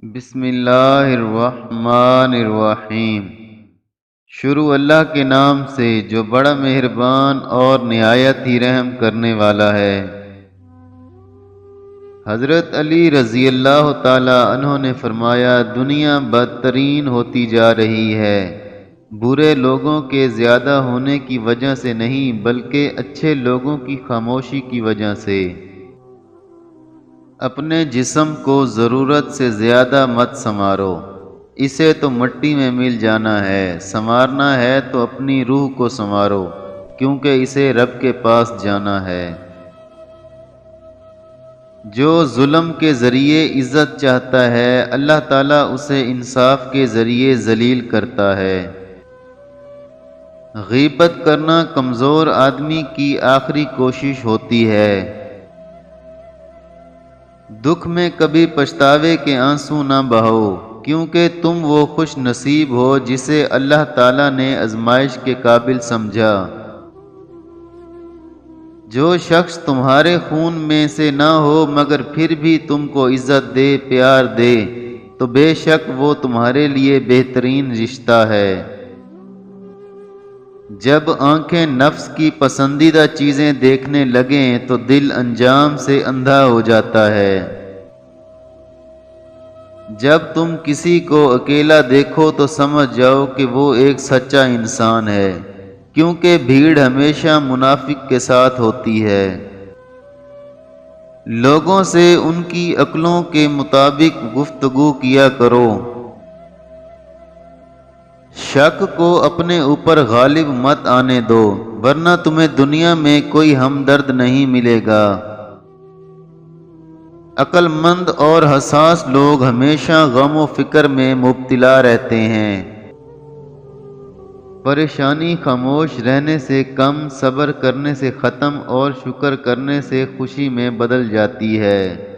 بسم اللہ الرحمن الرحیم۔ شروع اللہ کے نام سے جو بڑا مہربان اور نہایت ہی رحم کرنے والا ہے۔ حضرت علی رضی اللہ تعالی عنہ نے فرمایا، دنیا بدترین ہوتی جا رہی ہے، برے لوگوں کے زیادہ ہونے کی وجہ سے نہیں بلکہ اچھے لوگوں کی خاموشی کی وجہ سے۔ اپنے جسم کو ضرورت سے زیادہ مت سنوارو، اسے تو مٹی میں مل جانا ہے، سنوارنا ہے تو اپنی روح کو سنوارو، کیونکہ اسے رب کے پاس جانا ہے۔ جو ظلم کے ذریعے عزت چاہتا ہے، اللہ تعالیٰ اسے انصاف کے ذریعے ذلیل کرتا ہے۔ غیبت کرنا کمزور آدمی کی آخری کوشش ہوتی ہے۔ دکھ میں کبھی پچھتاوے کے آنسو نہ بہو، کیونکہ تم وہ خوش نصیب ہو جسے اللہ تعالیٰ نے آزمائش کے قابل سمجھا۔ جو شخص تمہارے خون میں سے نہ ہو مگر پھر بھی تم کو عزت دے، پیار دے، تو بے شک وہ تمہارے لیے بہترین رشتہ ہے۔ جب آنکھیں نفس کی پسندیدہ چیزیں دیکھنے لگیں تو دل انجام سے اندھا ہو جاتا ہے۔ جب تم کسی کو اکیلا دیکھو تو سمجھ جاؤ کہ وہ ایک سچا انسان ہے، کیونکہ بھیڑ ہمیشہ منافق کے ساتھ ہوتی ہے۔ لوگوں سے ان کی عقلوں کے مطابق گفتگو کیا کرو۔ شک کو اپنے اوپر غالب مت آنے دو، ورنہ تمہیں دنیا میں کوئی ہمدرد نہیں ملے گا۔ عقل مند اور حساس لوگ ہمیشہ غم و فکر میں مبتلا رہتے ہیں۔ پریشانی خاموش رہنے سے کم، صبر کرنے سے ختم اور شکر کرنے سے خوشی میں بدل جاتی ہے۔